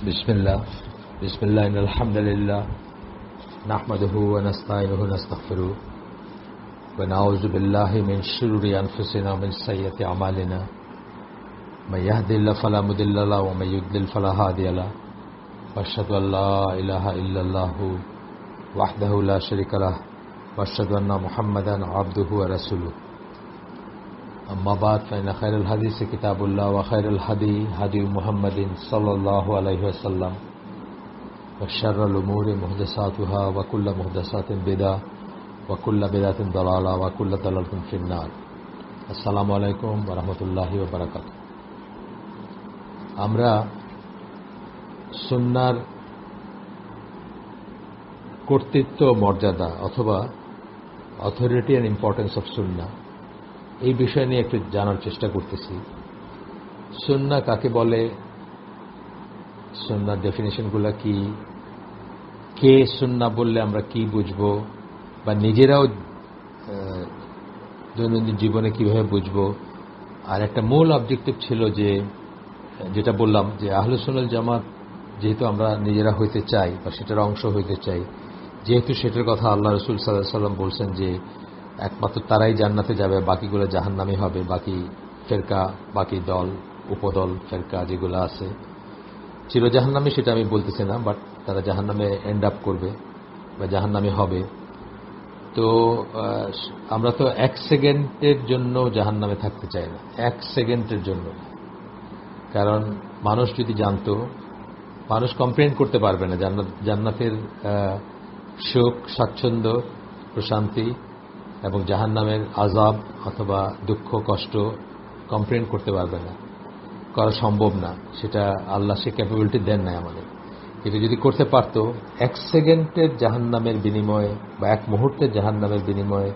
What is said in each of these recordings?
বিসমিল্লাহ ইন্নাল হামদুলিল্লাহ নাহমাদুহু ওয়া নাস্তাঈনুহু ওয়া নাস্তাগফিরুহু ওয়া নাউযু বিল্লাহি মিন শুরুরি আনফুসিনা ওয়া মিন সাইয়্যাতি আমালিনা মান ইয়াহদিহিল্লাহু ফালা মুদিল্লা লাহু ওয়া মান ইউদ্লিল ফালা হাদিয়া লাহু ওয়া আশহাদু আল লা ইলাহা ইল্লাল্লাহু ওয়াহদাহু লা শারীকা লাহু ওয়া আশহাদু আন্না মুহাম্মাদান আবদুহু ওয়া রাসূলুহু أما بعد فإن خير الحديث كتاب الله وخير الهدي هدي محمد صلى الله عليه وسلم وشر الأمور محدثاتها وكل محدثات بدعة وكل بدعة ضلالة وكل ضلالة في النار السلام عليكم ورحمة الله وبركاته আমরা সুন্নাহর কর্তৃত্ব মর্যাদা অথবা অথরিটি এন্ড ইম্পর্টেন্স অফ সুন্নাহ এই বিষয় নিয়ে একটু জানার চেষ্টা করতেছি। সুন্নাহ কাকে বলে, সুন্নাহর ডেফিনেশনগুলো কি, কে সুন্নাহ বললে আমরা কি বুঝবো বা নিজেরাও দৈনন্দিন জীবনে কিভাবে বুঝবো। আর একটা মূল অবজেক্টিভ ছিল যেটা বললাম যে আহলুস সুন্নাহ ওয়াল জামাত যেহেতু আমরা নিজেরা হইতে চাই বা সেটার অংশ হইতে চাই, যেহেতু সেটার কথা আল্লাহ রাসূল সাল্লাল্লাহু আলাইহি ওয়াসাল্লাম বলছেন যে একমাত্র তারাই জান্নাতে যাবে, বাকিগুলো জাহান্নামী হবে। বাকি ফেরকা, বাকি দল, উপদল, ফেরকা যেগুলো আছে চির জাহান্নামী, সেটা আমি বলতেছি না, বাট তারা জাহান্নামে এন্ড আপ করবে বা জাহান্নামী হবে। তো আমরা তো এক সেকেন্ডের জন্য জাহান্নামে থাকতে চাই না, এক সেকেন্ডের জন্য। কারণ মানুষ যদি জানতো, মানুষ কমপ্লেন করতে পারবে না জান্নাতের সুখ, স্বাচ্ছন্দ্য, প্রশান্তি এবং জাহান্নামের আযাব অথবা দুঃখ, কষ্ট কমপ্লেন করতে পারবে না, করা সম্ভব না। সেটা আল্লাহ সে ক্যাপাবিলিটি দেন নাই আমাদের। কিন্তু যদি করতে পারত, এক সেকেন্ডের জাহান্নামের বিনিময়ে বা এক মুহূর্তের জাহান্নামের বিনিময়ে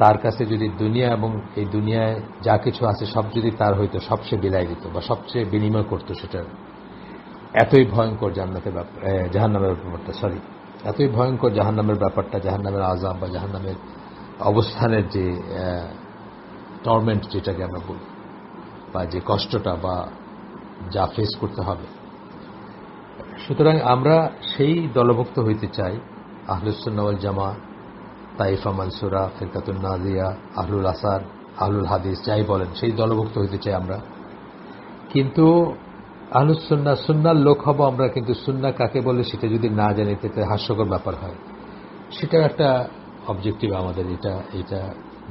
তার কাছে যদি দুনিয়া এবং এই দুনিয়ায় যা কিছু আছে সব যদি তার হইতো, সব সে বিলাই দিত বা সবচেয়ে বিনিময় করত, সেটার এতই ভয়ঙ্কর জাহান্নামের ব্যাপারটা, এতই ভয়ঙ্কর জাহান্নামের ব্যাপারটা, জাহান্নামের আযাব বা জাহান্নামের অবস্থানের যে টর্মেন্ট যেটাকে আমরা বলি, বা যে কষ্টটা বা যা ফেস করতে হবে। সুতরাং আমরা সেই দলভুক্ত হইতে চাই, আহলুস সুন্নাহ ওয়াল জামাত, তাইফা মানসুরা, ফিরকাতুন নাজিয়া, আহলুল আসার, আহলুল হাদিস, যাই বলেন, সেই দলভুক্ত হইতে চাই আমরা। কিন্তু আহলুস সুন্নাহ, সুন্নাহর লোক হব আমরা, কিন্তু সুন্নাহ কাকে বলে সেটা যদি না জানি তাতে হাস্যকর ব্যাপার হয়। সেটা একটা অবজেক্টিভ আমাদের, এটা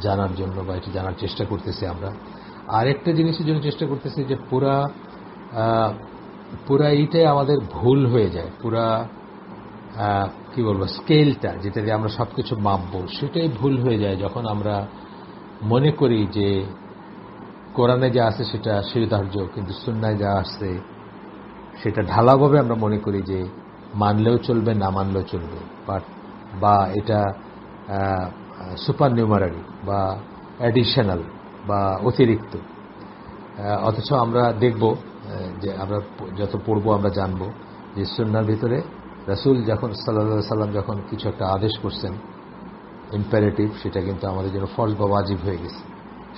জানার জন্য বা এটা জানার চেষ্টা করতেছি আমরা। আর একটা জিনিসের জন্য চেষ্টা করতেছি যে পুরা এইটাই আমাদের ভুল হয়ে যায়, পুরা কি বলবো স্কেলটা যেটা দিয়ে আমরা সবকিছু মাপবো সেটাই ভুল হয়ে যায় যখন আমরা মনে করি যে কোরআনে যা আছে সেটা শিরোধার্য, কিন্তু সুন্নায় যা আছে সেটা ঢালাভাবে আমরা মনে করি যে মানলেও চলবে, না মানলেও চলবে, বা এটা সুপার নিউমারারি বা অ্যাডিশনাল বা অতিরিক্ত। অথচ আমরা দেখব যে আমরা যত পড়বো আমরা জানব যে সুন্নাহর ভিতরে রাসূল যখন সাল্লাল্লাহু আলাইহি সাল্লাম যখন কিছু একটা আদেশ করছেন ইম্পারেটিভ, সেটা কিন্তু আমাদের জন্য ফরজ বা ওয়াজিব হয়ে গেছে।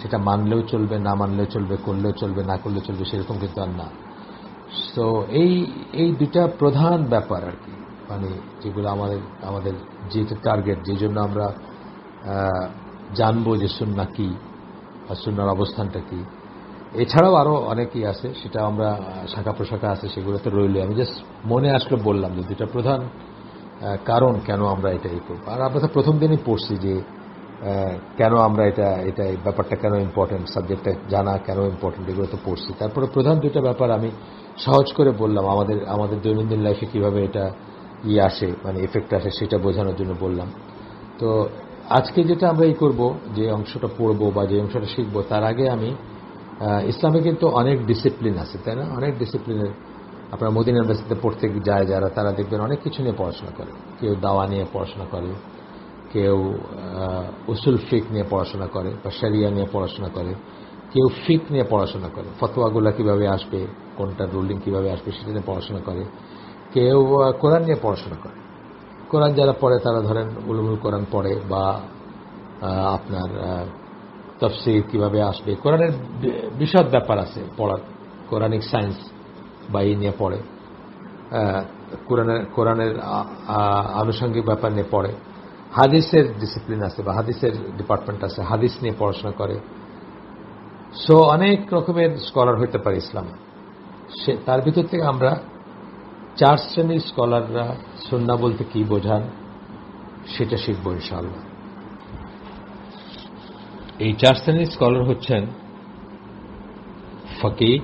সেটা মানলেও চলবে, না মানলেও চলবে, করলেও চলবে, না করলেও চলবে, সেরকম কিন্তু আর না। তো এই দুটা প্রধান ব্যাপার আর কি, মানে যেগুলো আমাদের যেহেতু টার্গেট, যে জন্য আমরা জানবো যে সুন্নাহ কি আর সুন্নাহর অবস্থানটা কি। এছাড়াও আরো অনেকই আছে, সেটা আমরা শাখা প্রশাখা আছে, সেগুলো তো রইল। আমি জাস্ট মনে আসলো বললাম যে দুটা প্রধান কারণ কেন আমরা এটাই করবো। আর আমরা তো প্রথম দিনই পড়ছি যে কেন আমরা এটা এই ব্যাপারটা কেন ইম্পর্টেন্ট, সাবজেক্টটা জানা কেন ইম্পর্টেন্ট, এগুলো তো পড়ছি। তারপরে প্রধান দুইটা ব্যাপার আমি সহজ করে বললাম, আমাদের দৈনন্দিন লাইফে কিভাবে এটা আসে, মানে এফেক্ট আসে, সেটা বোঝানোর জন্য বললাম। তো আজকে যেটা আমরা করব, যে অংশটা পড়বো বা যে অংশটা শিখবো, তার আগে আমি ইসলামে কিন্তু অনেক ডিসিপ্লিন আছে, তাই না? অনেক ডিসিপ্লিনের আপনারা মদিনা ইউনিভার্সিটিতে পড়তে যায় যারা, তারা দেখবেন অনেক কিছু নিয়ে পড়াশোনা করে। কেউ দাওয়া নিয়ে পড়াশোনা করে, কেউ উসুল ফিক নিয়ে পড়াশোনা করে বা শরিয়া নিয়ে পড়াশোনা করে, কেউ ফিক নিয়ে পড়াশোনা করে, ফতোয়াগুলো কিভাবে আসবে, কোনটা রুলিং কিভাবে আসবে সেটা নিয়ে পড়াশোনা করে, কেউ কোরআন নিয়ে পড়াশোনা করে। কোরআন যারা পড়ে তারা ধরেন উলুমুল কোরআন পড়ে, বা আপনার তাফসীর কিভাবে আসবে, কোরআনের বিশদ ব্যাপার আছে পড়ার, কোরআনিক সায়েন্স বা এই নিয়ে পড়ে। কোরআনের আনুষঙ্গিক ব্যাপার নিয়ে পড়ে, হাদিসের ডিসিপ্লিন আছে বা হাদিসের ডিপার্টমেন্ট আছে, হাদিস নিয়ে পড়াশোনা করে। সো অনেক রকমের স্কলার হইতে পারে ইসলাম। তার ভিতর থেকে আমরা 4 শ্রেণীর স্কলাররা সুন্নাহ বলতে কি বোঝান সেটা শিখব ইনশাআল্লাহ। এই 4 শ্রেণীর স্কলার হচ্ছেন ফকিহ,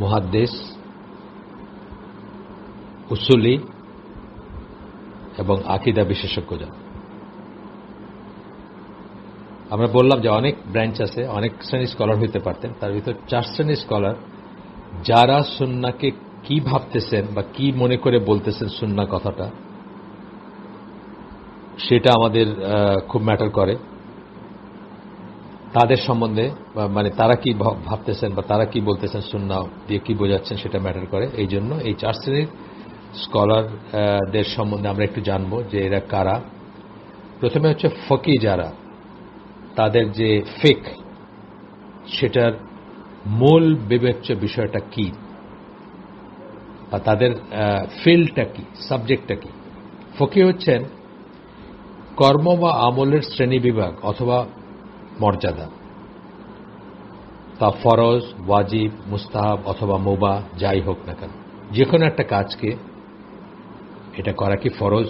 মুহাদ্দিস, উসুলি এবং আকীদা বিশেষজ্ঞরা। আমরা বললাম যে অনেক ব্রাঞ্চ আছে, অনেক শ্রেণীর স্কলার হইতে পারতেন, তার ভিতর 4 শ্রেণীর স্কলার যারা সুন্নাহকে কি ভাবতেছেন বা কি মনে করে বলতেছেন সুন্নাহ কথাটা, সেটা আমাদের খুব ম্যাটার করে। তাদের সম্বন্ধে মানে তারা কি ভাবতেছেন বা তারা কি বলতেছেন, সুন্নাহ দিয়ে কি বোঝাচ্ছেন সেটা ম্যাটার করে। এই জন্য এই 4 শ্রেণীর স্কলারদের সম্বন্ধে আমরা একটু জানবো যে এরা কারা। প্রথমে হচ্ছে ফকিহ যারা, তাদের যে ফিক সেটার মূল বিবেচ্য বিষয়টা কি বা তাদের ফিল্ডটা কি, সাবজেক্টটা কি। ফকিহ হচ্ছেন কর্ম বা আমলের শ্রেণী বিভাগ অথবা মর্যাদা, তা ফরজ, ওয়াজিব, মুস্তাহাব অথবা মুবাহ যাই হোক না কেন, যে কোনো একটা কাজকে এটা করা কি ফরজ,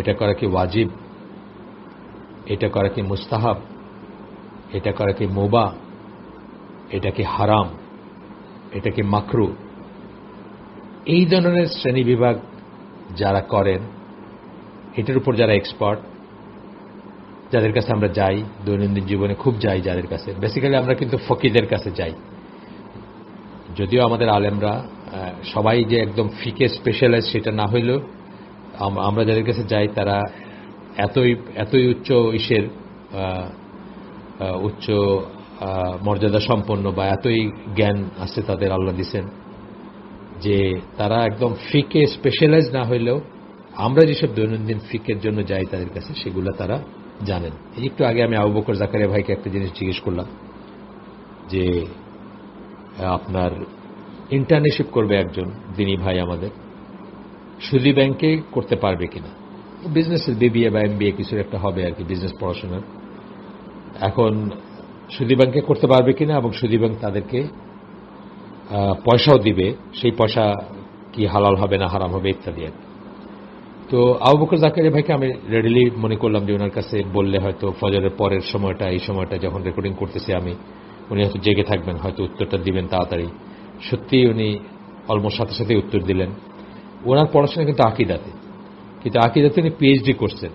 এটা করা কি ওয়াজিব, এটা করা কি মুস্তাহাব, এটা করা কি মুবাহ, এটা কি হারাম, এটা কি মাকরু, এই ধরনের শ্রেণী বিভাগ যারা করেন, এটার উপর যারা এক্সপার্ট, যাদের কাছে আমরা যাই দৈনন্দিন জীবনে, খুব যাই যাদের কাছে, বেসিক্যালি আমরা কিন্তু ফকিহদের কাছে যাই। যদিও আমাদের আলেমরা সবাই যে একদম ফিকে স্পেশালাইজ সেটা না হইলেও আমরা যাদের কাছে যাই তারা এতই উচ্চ মর্যাদা সম্পন্ন বা এতই জ্ঞান আছে তাদের, আল্লাহ দিছেন, যে তারা একদম ফিকে স্পেশালাইজ না হইলেও আমরা যেসব দৈনন্দিন ফিকের জন্য যাই তাদের কাছে, সেগুলো তারা জানেন। একটু আগে আমি আবু বকর জাকারিয়া ভাইকে একটা জিনিস জিজ্ঞেস করলাম যে আপনার ইন্টার্নশিপ করবে একজন দিনী ভাই আমাদের, সুদী ব্যাংকে করতে পারবে কিনা, বিজনেসের বিবিএ বা এমবিএ কিছুর একটা হবে আর কি, বিজনেস পড়াশোনার। এখন সুদী ব্যাংকে করতে পারবে কিনা এবং সুদী ব্যাংক তাদেরকে পয়সাও দিবে, সেই পয়সা কি হালাল হবে না হারাম হবে ইত্যাদি আর কি। তো আবু বকর জাকারিয়া ভাইকে আমি রেডিলি মনে করলাম যে ওনার কাছে বললে হয়তো ফজরের পরের সময়টা, এই সময়টা যখন রেকর্ডিং করতেছি আমি, উনি হয়তো জেগে থাকবেন, হয়তো উত্তরটা দিবেন তাড়াতাড়ি। সত্যি উনি অলমোস্ট সাথে সাথে উত্তর দিলেন। ওনার পড়াশোনা কিন্তু আকীদাতে, কিন্তু আকীদাতে উনি পিএইচডি করছেন।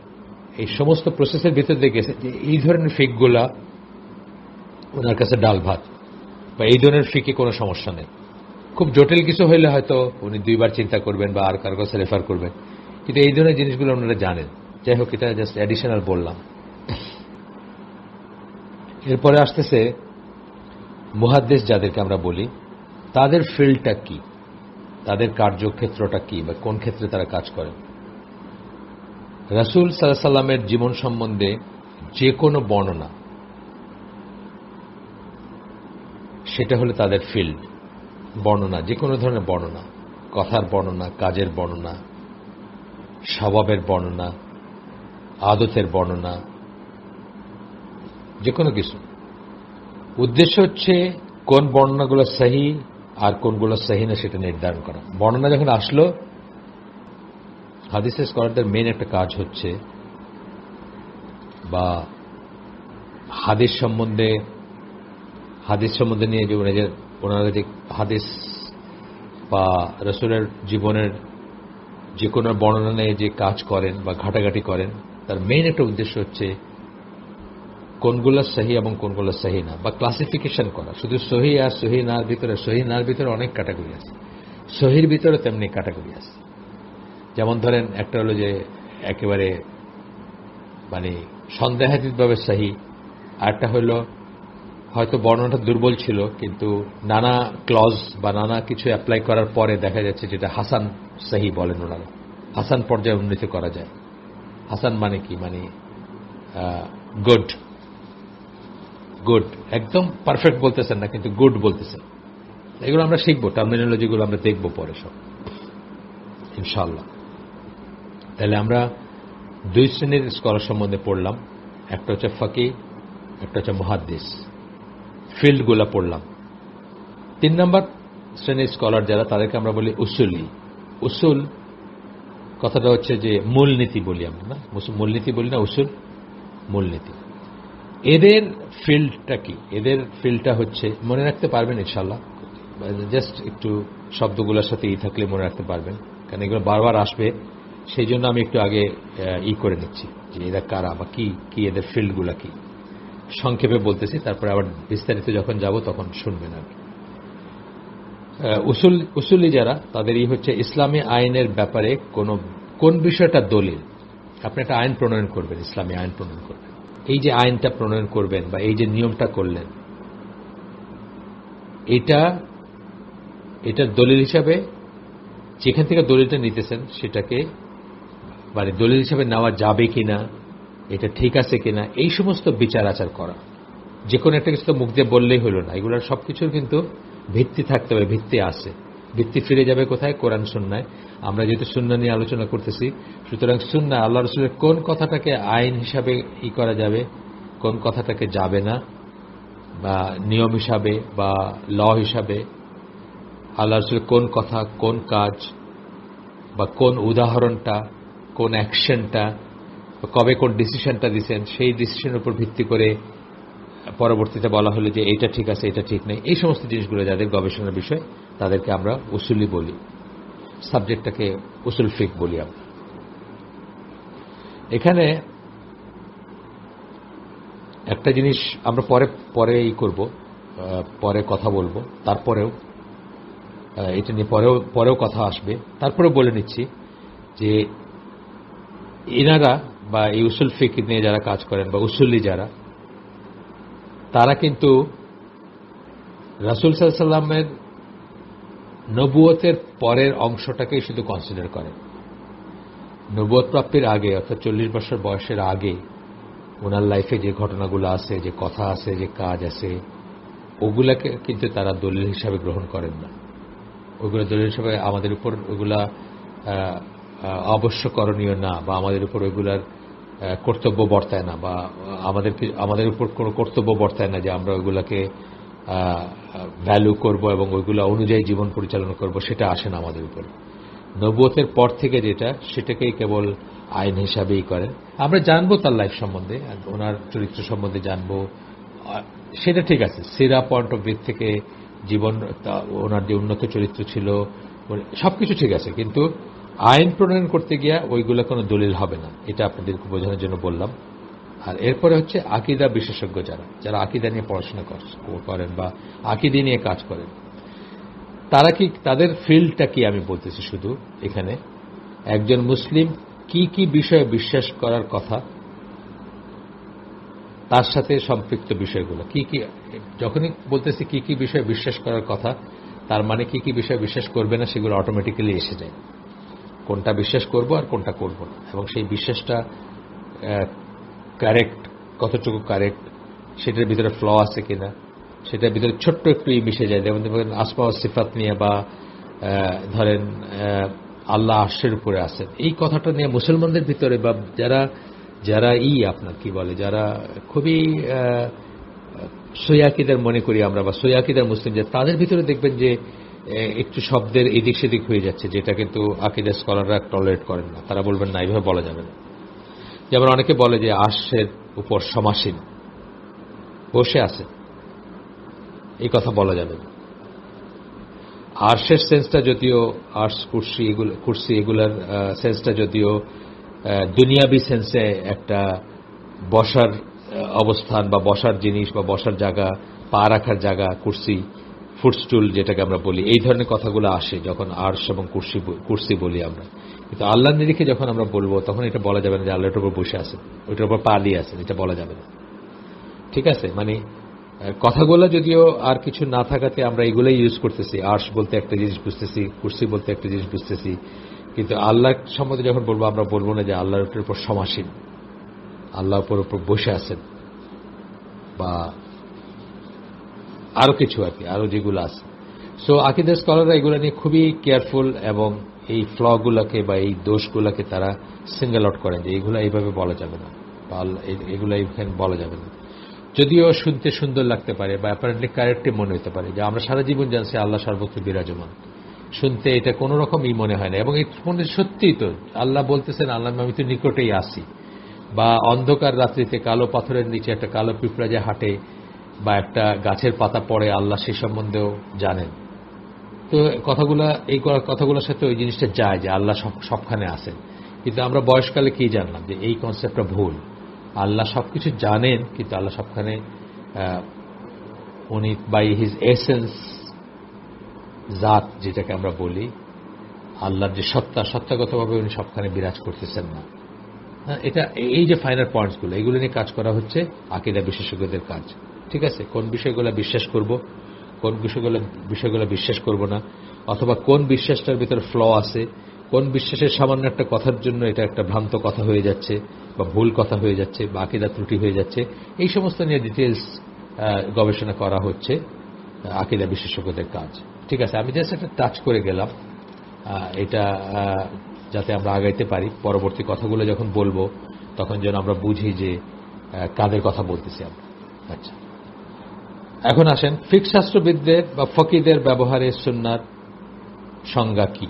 এই সমস্ত প্রসেসের ভিতর দিয়ে গেছে যে এই ধরনের ফিকগুলা ওনার কাছে ডাল ভাত, বা এই ধরনের ফিকে কোনো সমস্যা নেই। খুব জটিল কিছু হইলে হয়তো উনি 2 বার চিন্তা করবেন বা আর কার কাছে রেফার করবেন, কিন্তু এই ধরনের জিনিসগুলো ওনারা জানেন। যাই হোক, এটা জাস্ট অ্যাডিশনাল বললাম। এরপরে আসতেছে মুহাদ্দিস যাদেরকে আমরা বলি, তাদের ফিল্ডটা কি, তাদের কার্যক্ষেত্রটা কি বা কোন ক্ষেত্রে তারা কাজ করেন। রাসূল সাল্লাল্লাহু আলাইহি সাল্লামের জীবন সম্বন্ধে যে কোনো বর্ণনা, সেটা হলো তাদের ফিল্ড। বর্ণনা, যে কোনো ধরনের বর্ণনা, কথার বর্ণনা, কাজের বর্ণনা, স্বভাবের বর্ণনা, আদতের বর্ণনা, যে কোনো কিছু। উদ্দেশ্য হচ্ছে কোন বর্ণনাগুলো সহি আর কোনগুলো সহি না সেটা নির্ধারণ করা। বর্ণনা যখন আসলো, হাদিসের স্কলারদের মেইন একটা কাজ হচ্ছে, বা হাদিস সম্বন্ধে নিয়ে যে ওনারা যে হাদিস বা রাসূলের জীবনের যে কোনো বর্ণনা নিয়ে যে কাজ করেন বা ঘাটাঘাটি করেন, তার মেইন একটা উদ্দেশ্য হচ্ছে কোনগুলো সহি এবং কোনগুলো সহি না, বা ক্লাসিফিকেশন করা। শুধু সহি আর সহি নার ভিতরে অনেক ক্যাটাগরি আছে, সহির ভিতরে তেমনি ক্যাটাগরি আছে। যেমন ধরেন, একটা হলো যে একেবারে মানে সন্দেহাতীতভাবে সহি, আরেকটা হলো হয়তো বর্ণনাটা দুর্বল ছিল কিন্তু নানা ক্লজ বা নানা কিছু অ্যাপ্লাই করার পরে দেখা যাচ্ছে যেটা হাসান সহি বলেন ওনারা, হাসান পর্যায়ে উন্নীত করা যায়। হাসান মানে কি, মানে গুড, একদম পারফেক্ট বলতেছেন না, কিন্তু গুড বলতেছেন। এগুলো আমরা শিখবো, টার্মিনোলজিগুলো আমরা দেখব পরে সব ইনশাআল্লাহ। তাহলে আমরা দুই শ্রেণীর স্কলার সম্বন্ধে পড়লাম, একটা হচ্ছে ফাকিহ, একটা হচ্ছে মুহাদ্দিস, ফিল্ডগুলো পড়লাম। 3 নম্বর শ্রেণীর স্কলার যারা, তাদেরকে আমরা বলি উসুলি। উসুল কথাটা হচ্ছে যে মূলনীতি বলি আমরা, না মূলনীতি বলি না, উসুল মূলনীতি। এদের ফিল্ডটা কি? এদের ফিল্ডটা হচ্ছে, মনে রাখতে পারবেন ইনশাআল্লাহ, জাস্ট একটু শব্দগুলোর সাথে থাকলে মনে রাখতে পারবেন, কারণ এগুলো বারবার আসবে, সেই জন্য আমি একটু আগে করে নিচ্ছি যে এরা কারা বা কি কি এদের ফিল্ডগুলো কি, সংক্ষেপে বলতেছি, তারপরে আবার বিস্তারিত যখন যাব তখন শুনবেন আর কি। উসুলি যারা, তাদেরই হচ্ছে ইসলামী আইনের ব্যাপারে কোন বিষয়টা দলিল। আপনি একটা আইন প্রণয়ন করবেন, ইসলামী আইন প্রণয়ন করবেন, এই যে আইনটা প্রণয়ন করবেন বা এই যে নিয়মটা করলেন, এটার দলিল হিসাবে যেখান থেকে দলিলটা নিতেছেন সেটাকে মানে দলিল হিসাবে নেওয়া যাবে কিনা, এটা ঠিক আছে কিনা, এই সমস্ত বিচার আচার করা। যে কোনো একটা কিছু তো মুখ দিয়ে বললেই হলো না, এগুলোর সবকিছুর কিন্তু ভিত্তি থাকতে হবে, ভিত্তি আছে। ভিত্তি ফিরে যাবে কোথায়? কোরআন সুন্নায়। আমরা যেহেতু সুন্নাহ নিয়ে আলোচনা করতেছি, সুতরাং সুন্নাহ আল্লাহ রাসূলের কোন কথাটাকে আইন হিসাবে করা যাবে, কোন কথাটাকে যাবে না, বা নিয়ম হিসাবে বা ল হিসাবে আল্লাহ রাসূলের কোন কথা, কোন কাজ বা কোন উদাহরণটা, কোন অ্যাকশনটা, কবে কোন ডিসিশনটা দিচ্ছেন, সেই ডিসিশনের উপর ভিত্তি করে পরবর্তীতে বলা হলো যে এটা ঠিক আছে, এটা ঠিক নেই, এই সমস্ত জিনিসগুলো যাদের গবেষণার বিষয়, তাদেরকে আমরা উসুলি বলি, সাবজেক্টটাকে উসুল ফিক বলি আমরা। এখানে একটা জিনিস আমরা পরে করব, পরে কথা বলবো, তারপরেও এটা নিয়ে পরেও কথা আসবে, তারপরেও বলে নিচ্ছি যে এনারা বা এই উসুল ফিক নিয়ে যারা কাজ করেন বা উসুলি যারা, তারা কিন্তু রাসূল সাল্লাল্লাহু আলাইহি ওয়াসাল্লামের নবুয়তের পরের অংশটাকেই শুধু কনসিডার করেন। নবুয়ত প্রাপ্তির আগে, অর্থাৎ 40 বছর বয়সের আগে ওনার লাইফে যে ঘটনাগুলো আছে, যে কথা আছে, যে কাজ আছে, ওগুলাকে কিন্তু তারা দলিল হিসাবে গ্রহণ করেন না। ওইগুলো দলিল হিসাবে আমাদের উপর ওইগুলা অবশ্য করণীয় না, বা আমাদের উপর ওইগুলার কর্তব্য বর্তায় না, বা আমাদের উপর কোনো কর্তব্য বর্তায় না যে আমরা ওইগুলাকে ভ্যালু করব এবং ওইগুলো অনুযায়ী জীবন পরিচালনা করব, সেটা আসে না আমাদের উপর। নবুয়তের পর থেকে যেটা, সেটাকেই কেবল আইন হিসাবেই করেন। আমরা জানবো তার লাইফ সম্বন্ধে, ওনার চরিত্র সম্বন্ধে জানবো, সেটা ঠিক আছে, সিরা পয়েন্ট অফ ভিউ থেকে জীবন, ওনার যে উন্নত চরিত্র ছিল, সবকিছু ঠিক আছে, কিন্তু আইন প্রণয়ন করতে গিয়া ওইগুলো কোনো দলিল হবে না, এটা আপনাদেরকে বোঝানোর জন্য বললাম। আর এরপরে হচ্ছে আকীদা বিশেষজ্ঞ যারা আকীদা নিয়ে পড়াশোনা করেন বা আকীদা নিয়ে কাজ করেন, তারা কি, তাদের ফিল্ডটা কি আমি বলতেছি শুধু এখানে, একজন মুসলিম কি কি বিষয়ে বিশ্বাস করার কথা, তার সাথে সম্পৃক্ত বিষয়গুলো কি কি, যখনই বলতেছি কি কি বিষয়ে বিশ্বাস করার কথা, তার মানে কি কি বিষয়ে বিশ্বাস করবে না সেগুলো অটোমেটিক্যালি এসে যায়, কোনটা বিশ্বাস করব আর কোনটা করব না, এবং সেই বিশ্বাসটা কারেক্ট, কতটুকু কারেক্ট, সেটার ভিতরে ফ্ল আছে কিনা, সেটার ভিতরে ছোট্ট একটু মিশে যায়। যেমন আসমা ও সিফাত নিয়ে, বা ধরেন আল্লাহ আরশের উপরে আছেন, এই কথাটা নিয়ে মুসলমানদের ভিতরে, বা যারা আপনার কি বলে, যারা খুবই সহিহ মনে করি আমরা, বা সহিহ আকীদার মুসলিম, তাদের ভিতরে দেখবেন যে একটু শব্দের এদিক সেদিক হয়ে যাচ্ছে, যেটা কিন্তু আকীদা স্কলাররা টলারেট করেন না। তারা বলবেন না, এইভাবে বলা যাবে না। যেমন অনেকে বলে যে আরশের উপর সমাসীন, বসে আছে, এই কথা বলা যাবে না। আরশের সেন্সটা যদিও, আরশ, কুরসি এগুলার সেন্সটা যদিও দুনিয়াবি সেন্সে একটা বসার অবস্থান বা বসার জিনিস বা বসার জায়গা, পা রাখার জায়গা, কুরসি, ফুটস্টুল যেটাকে আমরা বলি, এই ধরনের কথাগুলো আসে যখন আরশ এবং কুরসি বলি আমরা। কিন্তু আল্লাহর নিরিখে যখন আমরা বলবো, তখন এটা বলা যাবে না যে আল্লাহর উপর বসে আছেন, ওইটার উপর পা দিয়ে আছেন, এটা বলা যাবে না। ঠিক আছে, মানে কথাগুলো যদিও আর কিছু না থাকাতে আমরা এগুলোই ইউজ করতেছি, আরশ বলতে একটা জিনিস বুঝতেছি, কুরসি বলতে একটা জিনিস বুঝতেছি, কিন্তু আল্লাহ সম্বন্ধে যখন বলবো, আমরা বলবো না যে আল্লাহর উপর সমাসীন, আল্লাহর উপর বসে আছেন, বা আরো কিছু আর কি, আরো যেগুলো আছে। সো আকিদার স্কলাররা এগুলো নিয়ে খুবই কেয়ারফুল এবং এই ফ্লগুলোকে বা এই দোষগুলোকে তারা সিঙ্গেল আউট করেন যে এইগুলো এইভাবে বলা যাবে না বা এগুলো এইখানে বলা যাবে না। যদিও শুনতে সুন্দর লাগতে পারে বা অ্যাপারেন্টলি কারেক্টই মনে হতে পারে যে আমরা সারা জীবন জানছি আল্লাহ সর্বত্র বিরাজমান, শুনতে এটা কোনো রকমই মনে হয় না এবং এই মনে সত্যিই তো আল্লাহ বলতেছেন আল্লাহ আমি তো নিকটেই আসি, বা অন্ধকার রাত্রিতে কালো পাথরের নিচে একটা কালো পিঁপড়া যে হাঁটে বা একটা গাছের পাতা পড়ে আল্লাহ সে সম্বন্ধেও জানেন। তো এই কথাগুলোর সাথে ওই জিনিসটা যায় যে আল্লাহ সবখানে আছেন, কিন্তু আমরা বয়সকালে কি জানলাম যে এই কনসেপ্টটা ভুল। আল্লাহ সবকিছু জানেন কিন্তু আল্লাহ সবখানে উনি বাই হিজ এসেন্স জাত যেটাকে আমরা বলি আল্লাহর যে সত্তাগতভাবে উনি সবখানে বিরাজ করতেছেন না। এটা এই যে ফাইনাল পয়েন্টসগুলো এগুলো নিয়ে কাজ করা হচ্ছে আকীদা বিশেষজ্ঞদের কাজ। ঠিক আছে, কোন বিষয়গুলো বিশ্বাস করব, কোন বিষয়গুলো বিশ্বাস করব না, অথবা কোন বিশ্বাসটার ভিতরে ফ্ল আছে, কোন বিশ্বাসের সামান্য একটা কথার জন্য এটা একটা ভ্রান্ত কথা হয়ে যাচ্ছে বা ভুল কথা হয়ে যাচ্ছে বা আকীদা ত্রুটি হয়ে যাচ্ছে, এই সমস্ত নিয়ে ডিটেলস গবেষণা করা হচ্ছে আকীদা বিশেষজ্ঞদের কাজ। ঠিক আছে, আমি জাস্ট একটা টাচ করে গেলাম এটা যাতে আমরা আগাইতে পারি, পরবর্তী কথাগুলো যখন বলবো তখন যেন আমরা বুঝি যে কাদের কথা বলতেছি আমরা। আচ্ছা, এখন আসেন ফিকহ শাস্ত্রবিদদের বা ফকিদের ব্যবহারে সুন্নাহর সংজ্ঞা কি।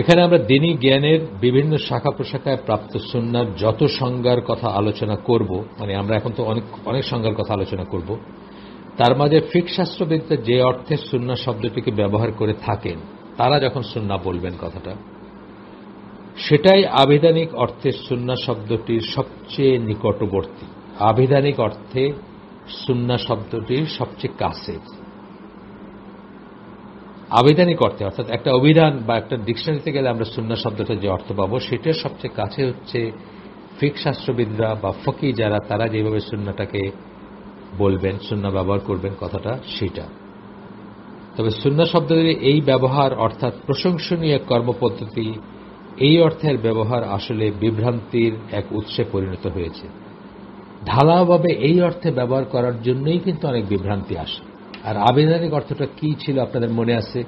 এখানে আমরা দ্বীনি জ্ঞানের বিভিন্ন শাখা প্রশাখায় প্রাপ্ত সুন্নাহর যত সংজ্ঞার কথা আলোচনা করব, মানে আমরা এখন তো অনেক সংজ্ঞার কথা আলোচনা করব, তার মাঝে ফিকহ শাস্ত্রবিদরা যে অর্থে সুন্নাহ শব্দটিকে ব্যবহার করে থাকেন, তারা যখন সুন্নাহ বলবেন কথাটা, সেটাই আবিধানিক অর্থে সুন্নাহ শব্দটির সবচেয়ে নিকটবর্তী। আবিধানিক অর্থে সুন্নাহ শব্দটির সবচেয়ে কাছে। আবিধানিক অর্থে অর্থাৎ একটা অভিধান বা একটা ডিকশনারিতে গেলে আমরা সুন্নাহ শব্দটা যে অর্থ পাবো সেটার সবচেয়ে কাছে হচ্ছে ফিকহ শাস্ত্রবিদরা বা ফকিহ যারা, তারা যেভাবে সুন্নাহটাকে বলবেন, সুন্নাহ ব্যবহার করবেন কথাটা সেটা। তবে সুন্নাহ শব্দের এই ব্যবহার অর্থাৎ প্রশংসনীয় কর্মপদ্ধতি, এই অর্থের ব্যবহার আসলে বিভ্রান্তির এক উৎসে পরিণত হয়েছে। ঢালাওভাবে এই অর্থে ব্যবহার করার জন্যই কিন্তু অনেক বিভ্রান্তি আসে। আর আবিধানিক অর্থটা কি ছিল আপনাদের মনে আছে?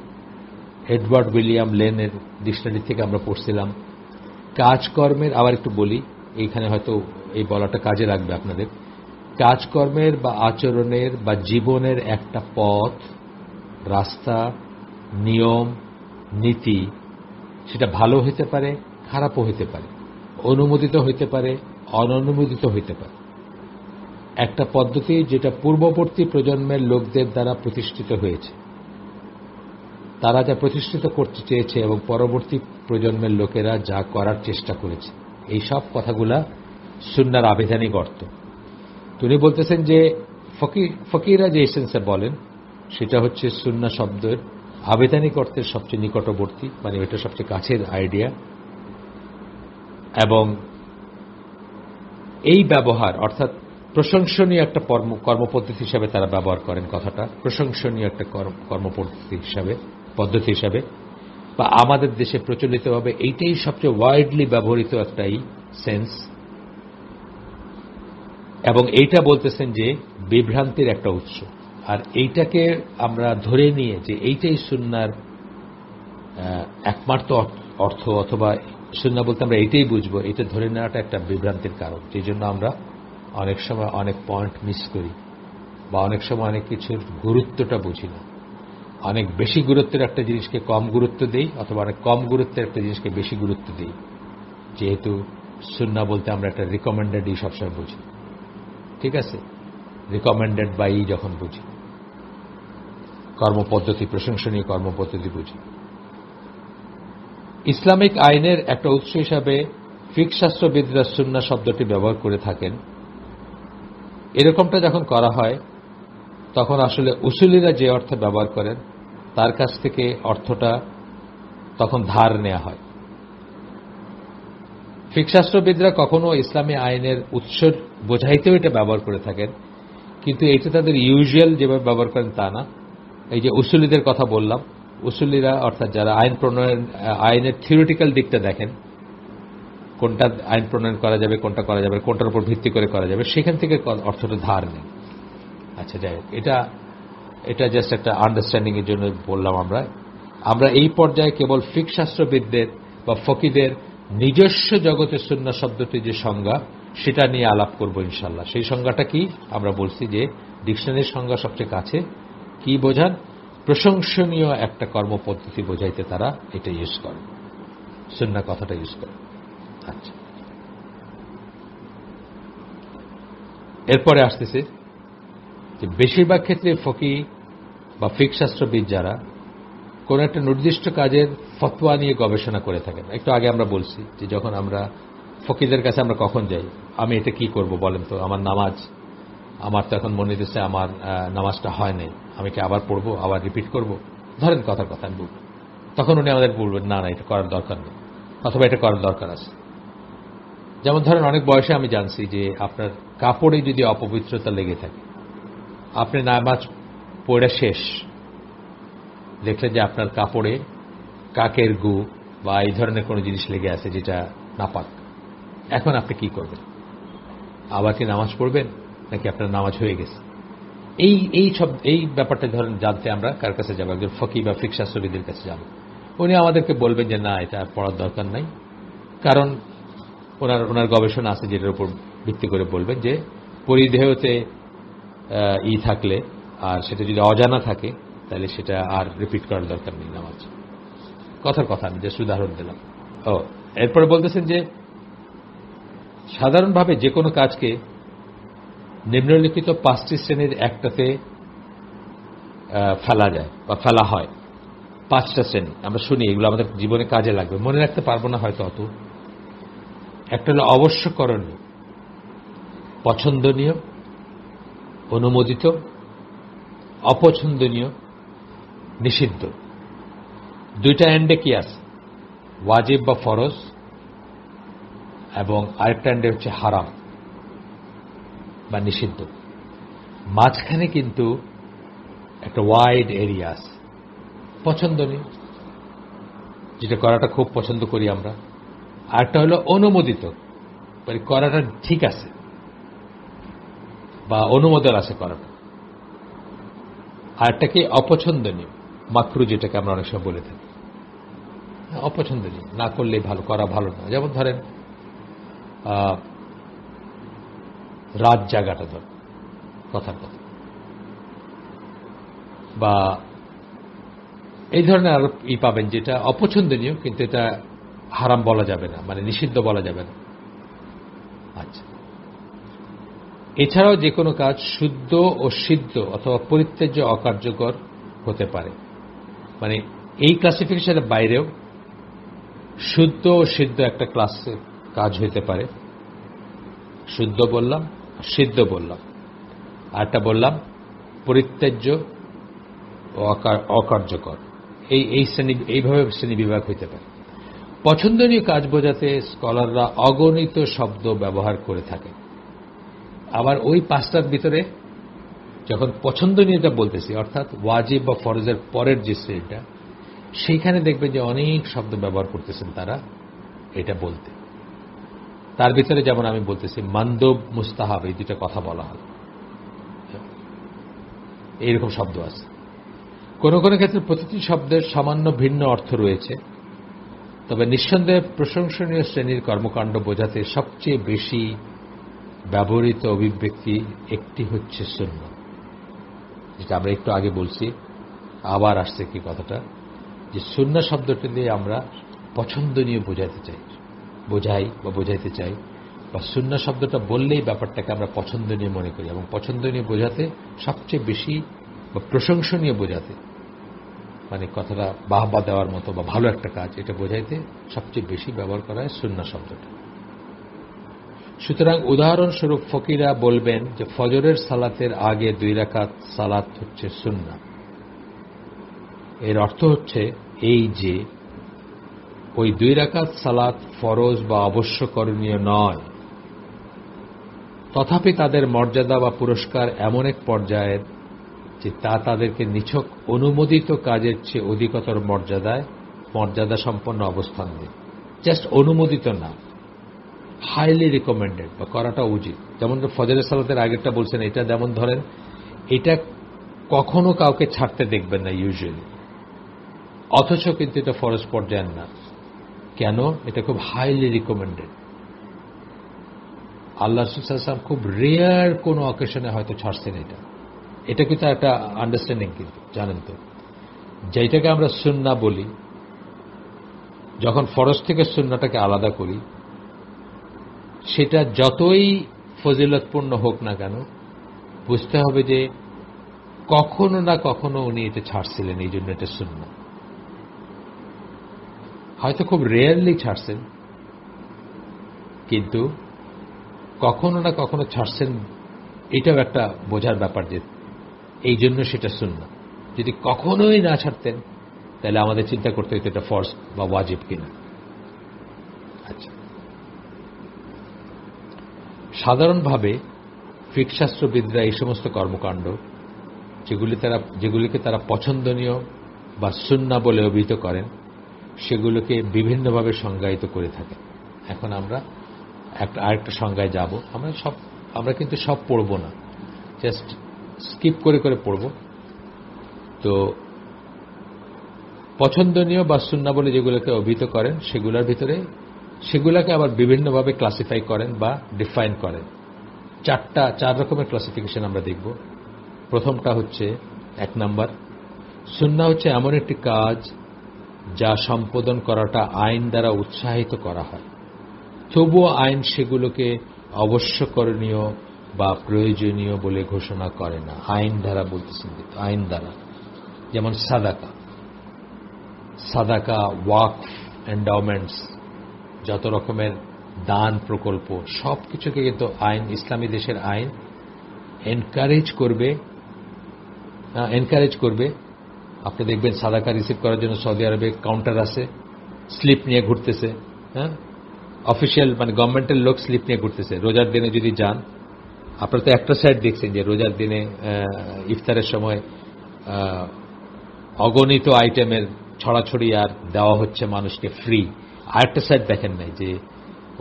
এডওয়ার্ড উইলিয়াম লেনের ডিকশনারি থেকে আমরা পড়ছিলাম কাজকর্মের, আবার একটু বলি এইখানে হয়তো এই বলাটা কাজে লাগবে আপনাদের, কাজকর্মের বা আচরণের বা জীবনের একটা পথ, রাস্তা, নিয়ম, নীতি, সেটা ভালো হইতে পারে, খারাপও হইতে পারে, অনুমোদিত হইতে পারে, অননুমোদিত হইতে পারে। একটা পদ্ধতি যেটা পূর্ববর্তী প্রজন্মের লোকদের দ্বারা প্রতিষ্ঠিত হয়েছে, তারা যা প্রতিষ্ঠিত করতে চেয়েছে এবং পরবর্তী প্রজন্মের লোকেরা যা করার চেষ্টা করেছে, এই সব কথাগুলা সুন্নাহর আবিধানিক অর্থ। তিনি বলতেছেন যে ফকিরা যে এসেন্সে বলেন সেটা হচ্ছে সুন্নাহ শব্দের আবিধানিক অর্থের সবচেয়ে নিকটবর্তী, মানে এটা সবচেয়ে কাছের আইডিয়া। এবং এই ব্যবহার অর্থাৎ প্রশংসনীয় একটা কর্মপদ্ধতি হিসাবে তারা ব্যবহার করেন কথাটা, প্রশংসনীয় একটা পদ্ধতি হিসাবে, বা আমাদের দেশে প্রচলিতভাবে এইটাই সবচেয়ে ওয়াইডলি ব্যবহৃত একটাই সেন্স। এবং এইটা বলতেছেন যে বিভ্রান্তির একটা উৎস, আর এইটাকে আমরা ধরে নিয়ে যে এইটাই সুন্নাহর একমাত্র অর্থ, অথবা সুন্নাহ বলতে আমরা এইটাই বুঝবো, এটা ধরে নেওয়াটা একটা বিভ্রান্তির কারণ। সেই জন্য আমরা অনেক সময় অনেক পয়েন্ট মিস করি বা অনেক সময় অনেক কিছুর গুরুত্বটা বুঝি না। অনেক বেশি গুরুত্বের একটা জিনিসকে কম গুরুত্ব দেই, অথবা অনেক কম গুরুত্বের একটা জিনিসকে বেশি গুরুত্ব দিই, যেহেতু সুন্নাহ বলতে আমরা একটা রিকমেন্ডেডই সবসময় বুঝি। ঠিক আছে, রিকমেন্ডেড বাই যখন বুঝি, কর্মপদ্ধতি, প্রশংসনীয় কর্মপদ্ধতি বুঝি। ইসলামিক আইনের একটা উৎস হিসাবে ফিকহ শাস্ত্রবিদরা সুন্নাহ শব্দটি ব্যবহার করে থাকেন। এরকমটা যখন করা হয় তখন আসলে উসুলিরা যে অর্থে ব্যবহার করেন তার কাছ থেকে অর্থটা তখন ধার নেওয়া হয়। ফিকহ শাস্ত্রবিদরা কখনো ইসলামী আইনের উৎস বোঝাইতেও এটা ব্যবহার করে থাকেন, কিন্তু এটা তাদের ইউজুয়াল যেভাবে ব্যবহার করেন তা না। এই যে উসুলিদের কথা বললাম, উসুলিরা অর্থাৎ যারা আইন প্রণয়ন, আইনের থিওরিটিক্যাল দিকটা দেখেন, কোনটা আইন প্রণয়ন করা যাবে, কোনটা করা যাবে, কোনটার উপর ভিত্তি করে করা যাবে, সেখান থেকে অর্থটা ধার নেন। আচ্ছা, যাই হোক, এটা এটা জাস্ট একটা আন্ডারস্ট্যান্ডিং এর জন্য বললাম। আমরা এই পর্যায়ে কেবল ফিকহ শাস্ত্রবিদদের বা ফকিদের নিজস্ব জগতে সুন্নাহ শব্দটি যে সংজ্ঞা সেটা নিয়ে আলাপ করব ইনশাআল্লাহ। সেই সংজ্ঞাটা কি আমরা বলছি যে ডিকশনারির সংজ্ঞা সবচেয়ে কাছে। কি বোঝান? প্রশংসনীয় একটা কর্মপদ্ধতি বোঝাইতে তারা এটা ইউজ করে, সুন্নাহ কথাটা ইউজ করে। আচ্ছা, এরপরে আসতেছে যে বেশিরভাগ ক্ষেত্রে ফকি বা ফিকহ শাস্ত্রবিদ যারা কোন একটা নির্দিষ্ট কাজের ফতোয়া নিয়ে গবেষণা করে থাকেন। একটু আগে আমরা বলছি যে যখন আমরা ফকিদের কাছে আমরা কখন যাই, আমি এটা কি করব বলেন তো, আমার নামাজ, আমার তো এখন মনে হচ্ছে আমার নামাজটা হয় নাই, আমি কি আবার পড়বো, আবার রিপিট করব, ধরেন কথার কথা আমি বলব, তখন উনি আমাদের বলবেন না না এটা করার দরকার নেই, অথবা এটা করার দরকার আছে। যেমন ধরেন অনেক বয়সে আমি জানছি যে আপনার কাপড়ে যদি অপবিত্রতা লেগে থাকে, আপনি নামাজ পড়া শেষ দেখলেন যে আপনার কাপড়ে কাকের গু বা এই ধরনের কোনো জিনিস লেগে আছে যেটা নাপাক, এখন আপনি কি করবেন? আবার কি নামাজ পড়বেন নাকি আপনার নামাজ হয়ে গেছে? এই ব্যাপারটা ধরেন জানতে আমরা কার কাছে যাবো? একজন ফকি বা ফিকহ শাস্ত্রবিদের কাছে যাব। উনি আমাদেরকে বলবেন যে না এটা পড়ার দরকার নাই, কারণ ওনার গবেষণা আছে যেটার উপর ভিত্তি করে বলবেন যে পরিধেয়তে থাকলে আর সেটা যদি অজানা থাকে তাহলে সেটা আর রিপিট করার দরকার নেই নামাজ। কথার কথা আমি জাস্ট উদাহরণ দিলাম। এরপরে বলতেছেন যে সাধারণভাবে যে কোনো কাজকে নিম্নলিখিত 5টি শ্রেণীর একটাতে ফেলা যায় বা ফেলা হয়। 5টা শ্রেণী আমরা শুনি, এগুলো আমাদের জীবনে কাজে লাগবে, মনে রাখতে পারবো না হয়তো অত। একটা হলো অবশ্যকরণীয়, পছন্দনীয়, অনুমোদিত, অপছন্দনীয়, নিষিদ্ধ। 2টা এন্ডে কি আছে? ওয়াজিব বা ফরজ, এবং আরেকটা এন্ডে হচ্ছে হারাম বা নিষিদ্ধ। মাঝখানে কিন্তু একটা ওয়াইড এরিয়া আছে। পছন্দনীয়, যেটা করাটা খুব পছন্দ করি আমরা। আরেকটা হলো অনুমোদিত, মানে করাটা ঠিক আছে বা অনুমোদন আছে করাটা। আরেকটা কি অপছন্দনীয়, মাকরু, যেটাকে আমরা অনেক সময় বলে থাকি। অপছন্দনীয়, না করলে ভালো, করা ভালো না। যেমন ধরেন রাত জাগাটা, ধর কথার কথা, বা এই ধরনের আরো পাবেন যেটা অপছন্দনীয় কিন্তু এটা হারাম বলা যাবে না, মানে নিষিদ্ধ বলা যাবে না। আচ্ছা, এছাড়াও যে কোনো কাজ শুদ্ধ ও সিদ্ধ অথবা পরিত্যাজ্য অকার্যকর হতে পারে। মানে এই ক্লাসিফিকেশনের বাইরেও শুদ্ধ ও সিদ্ধ একটা ক্লাসের কাজ হইতে পারে। শুদ্ধ বললাম, সিদ্ধ বললাম, আরটা বললাম পরিত্যাজ্য ও অকার্যকর। এই শ্রেণী, এইভাবে শ্রেণী বিভাগ হইতে পারে। পছন্দনীয় কাজ বোঝাতে স্কলাররা অগণিত শব্দ ব্যবহার করে থাকে। আবার ওই 5টার ভিতরে যখন পছন্দনীয়টা বলতেছি, অর্থাৎ ওয়াজিব বা ফরজের পরের যে শ্রেণীটা, সেইখানে দেখবেন যে অনেক শব্দ ব্যবহার করতেছেন তারা এটা বলতে। তার ভিতরে যেমন আমি বলতেছি মান্দব, মুস্তাহাব, এই দুটা কথা বলা হয়, এইরকম শব্দ আছে। কোন কোন ক্ষেত্রে প্রতিটি শব্দের সামান্য ভিন্ন অর্থ রয়েছে। তবে নিঃসন্দেহে প্রশংসনীয় শ্রেণীর কর্মকাণ্ড বোঝাতে সবচেয়ে বেশি ব্যবহৃত অভিব্যক্তি একটি হচ্ছে সুন্নাহ, যেটা আমরা একটু আগে বলছি। আবার আসছে কি কথাটা, যে সুন্নাহ শব্দটি দিয়ে আমরা পছন্দনীয় বোঝাই বা বোঝাইতে চাই, বা সুন্নাহ শব্দটা বললেই ব্যাপারটাকে আমরা পছন্দনীয় মনে করি, এবং পছন্দনীয় বোঝাতে সবচেয়ে বেশি বা প্রশংসনীয় বোঝাতে, মানে কথাটা বাহবা দেওয়ার মতো বা ভালো একটা কাজ, এটা বোঝাইতে সবচেয়ে বেশি ব্যবহার করা হয় সুন্নাহ শব্দটা। সুতরাং উদাহরণস্বরূপ ফকিরা বলবেন যে ফজরের সালাতের আগে 2 রাকাত সালাত হচ্ছে সুন্নাহ। এর অর্থ হচ্ছে এই যে ওই 2 রাকাত সালাত ফরজ বা অবশ্যকরণীয় নয়, তথাপি তাদের মর্যাদা বা পুরস্কার এমন এক পর্যায়ের যে তা তাদেরকে নিছক অনুমোদিত কাজের চেয়ে অধিকতর মর্যাদা সম্পন্ন অবস্থান দেয়। জাস্ট অনুমোদিত না, হাইলি রিকমেন্ডেড বা করাটা উচিত। যেমন ফজরের সালাতের আগেরটা বলছেন, এটা যেমন ধরেন এটা কখনো কাউকে ছাড়তে দেখবেন না ইউজুয়ালি, অথচ কিন্তু এটা ফরজ পর্যায়ের না। কেন? এটা খুব হাইলি রিকমেন্ডেড। আল্লাহ রাসূল সাল্লাল্লাহু আলাইহি ওয়াসাল্লাম খুব রেয়ার কোন অকেশনে হয়তো ছাড়ছেন এটা কিন্তু একটা আন্ডারস্ট্যান্ডিং, কিন্তু জানেন তো, যেটাকে আমরা সুন্নাহ বলি, যখন ফরজ থেকে সুন্নাহটাকে আলাদা করি, সেটা যতই ফজিলতপূর্ণ হোক না কেন, বুঝতে হবে যে কখনো না কখনো উনি এটা ছাড়ছিলেন, এই জন্য এটা সুন্নাহ। হয়তো খুব রেয়ারলি ছাড়ছেন, কিন্তু কখনো না কখনো ছাড়ছেন, এটাও একটা বোঝার ব্যাপার যে এই জন্য সেটা সুন্নাহ। যদি কখনোই না ছাড়তেন, তাহলে আমাদের চিন্তা করতে হতো এটা ফরজ বা ওয়াজিব কিনা। আচ্ছা, সাধারণভাবে ফিকহ শাস্ত্রবিদরা এই সমস্ত কর্মকাণ্ড যেগুলিকে তারা পছন্দনীয় বা সুন্নাহ বলে অভিহিত করেন, সেগুলোকে বিভিন্নভাবে সংজ্ঞায়িত করে থাকেন। এখন আমরা আরেকটা সংজ্ঞায় যাব। আমরা কিন্তু সব পড়ব না, জাস্ট স্কিপ করে করে পড়ব। তো পছন্দনীয় বা সুন্নাহ বলে যেগুলোকে অভিহিত করেন, সেগুলোর ভিতরে সেগুলোকে আবার বিভিন্নভাবে ক্লাসিফাই করেন বা ডিফাইন করেন। চার রকমের ক্লাসিফিকেশন আমরা দেখব। প্রথমটা হচ্ছে, 1 নাম্বার, সুন্নাহ হচ্ছে এমন একটি কাজ যা সম্পাদন করাটা আইন দ্বারা উৎসাহিত করা হয়, তবুও আইন সেগুলোকে অবশ্যকরণীয় বা প্রয়োজনীয় বলে ঘোষণা করে না। আইন দ্বারা বলতেছেন, কিন্তু আইন দ্বারা, যেমন সাদাকা, ওয়াকফ, এন্ডাওমেন্টস, যত রকমের দান প্রকল্প, সবকিছুকে কিন্তু আইন, ইসলামী দেশের আইন এনকারেজ করবে। আপনি দেখবেন সাদাকা রিসিভ করার জন্য সৌদি আরবে কাউন্টার আছে, স্লিপ নিয়ে ঘুরতেছে, হ্যাঁ, অফিসিয়াল মানে গভর্নমেন্টের লোক স্লিপ নিয়ে ঘুরতেছে। রোজার দিনে যদি যান, আপনারা তো একটা সাইড দেখছেন যে রোজার দিনে ইফতারের সময় অগণিত আইটেমের ছড়াছড়ি আর দেওয়া হচ্ছে মানুষকে ফ্রি। আরেকটা সাইড দেখেন নাই যে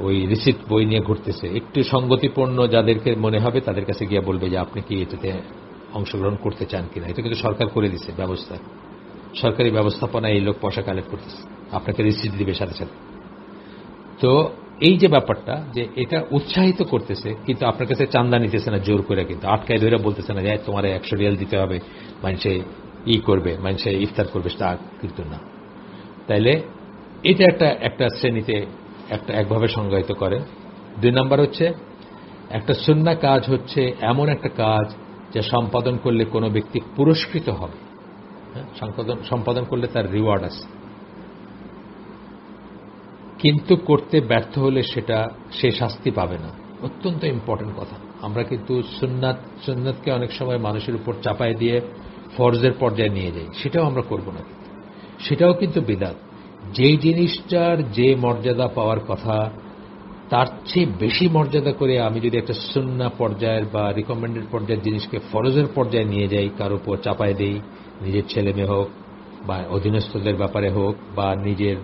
ওই রিসিট বই নিয়ে ঘুরতেছে। একটু সঙ্গতিপূর্ণ যাদেরকে মনে হবে তাদের কাছে গিয়ে বলবে যে আপনি কি এটাতে অংশগ্রহণ করতে চান কিনা। এটা কিন্তু সরকার করে দিচ্ছে ব্যবস্থা, সরকারি ব্যবস্থাপনায় এই লোক পয়সা কালেক্ট করতেছে, আপনাকে রিসিট দিবে সাথে সাথে। তো এই যে ব্যাপারটা, যে এটা উৎসাহিত করতেছে, কিন্তু আপনার কাছে চান্দা নিতেছে না জোর করে, কিন্তু আটকায় ধরে বলতেছে না যে তোমার 100 রিয়াল দিতে হবে, মানুষে করবে, মানুষে ইফতার করবে, তা কিন্তু না। তাইলে এটা একটা শ্রেণীতে একভাবে সংজ্ঞায়িত করে। 2 নাম্বার হচ্ছে, একটা সুন্নাহ কাজ হচ্ছে এমন একটা কাজ যা সম্পাদন করলে কোনো ব্যক্তি পুরস্কৃত হবে, সম্পাদন করলে তার রিওয়ার্ড আছে, কিন্তু করতে ব্যর্থ হলে সে শাস্তি পাবে না। অত্যন্ত ইম্পর্টেন্ট কথা। আমরা কিন্তু সুন্নাতকে অনেক সময় মানুষের উপর চাপায় দিয়ে ফরজের পর্যায়ে নিয়ে যাই, সেটাও আমরা করব না। সেটাও কিন্তু বিদআত। যেই জিনিসটার যে মর্যাদা পাওয়ার কথা, তার চেয়ে বেশি মর্যাদা করে আমি যদি একটা সুন্নাহ পর্যায়ের বা রিকমেন্ডেড পর্যায়ের জিনিসকে ফরজের পর্যায়ে নিয়ে যাই, কার উপর চাপায় দেই, নিজের ছেলে মেয়ে হোক বা অধীনস্থদের ব্যাপারে হোক বা নিজের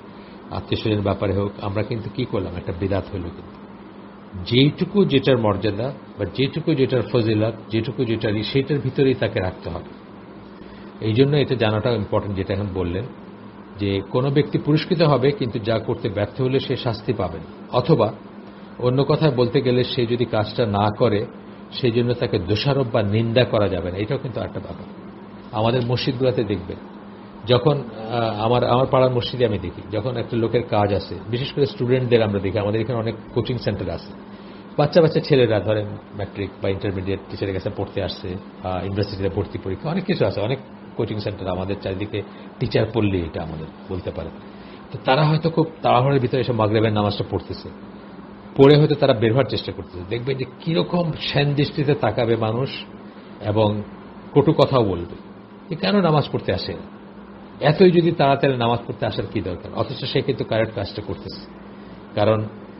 আত্মীয় স্বজনের ব্যাপারে হোক, আমরা কিন্তু কি করলাম, একটা বিদআত হইল। কিন্তু যেটুকু যেটার মর্যাদা বা যেটুকু যেটার ফজিলত, যেটুকু যেটারই, সেটার ভিতরেই তাকে রাখতে হবে। এই জন্য এটা জানাটা ইম্পর্টেন্ট, যেটা এখন বললেন, যে কোনো ব্যক্তি পুরস্কৃত হবে কিন্তু যা করতে ব্যর্থ হলে সে শাস্তি পাবে না। অথবা অন্য কথায় বলতে গেলে, সে যদি কাজটা না করে সেই জন্য তাকে দোষারোপ বা নিন্দা করা যাবে না। এটাও কিন্তু একটা ব্যাপার। আমাদের মসজিদগুলোতে দেখবেন, যখন আমার পাড়ার মসজিদে আমি দেখি, যখন একটা লোকের কাজ আছে, বিশেষ করে স্টুডেন্টদের আমরা দেখি, আমাদের এখানে অনেক কোচিং সেন্টার আছে, বাচ্চা ছেলেরা ধরেন ম্যাট্রিক বা ইন্টারমিডিয়েট টিচারের কাছে পড়তে আসছে, ইউনিভার্সিটিতে ভর্তি পরীক্ষা, অনেক কিছু আছে, অনেক কোচিং সেন্টার আমাদের চারিদিকে, টিচার পড়লে এটা আমাদের বলতে পারে। তো তারা হয়তো খুব তাড়াহুড়োর ভিতরে এসে মাগরিবের নামাজটা পড়তেছে, পড়ে হয়তো তারা বের হওয়ার চেষ্টা করতেছে। দেখবে যে কিরকম শ্যান দৃষ্টিতে তাকাবে মানুষ এবং কটু কথাও বলবে যে কেন নামাজ পড়তে আসে, এতই যদি তাড়াতাড়ি নামাজ পড়তে আসার কি দরকার। অথচ সে কিন্তু কারেক্ট কাজটা করতেছে, কারণ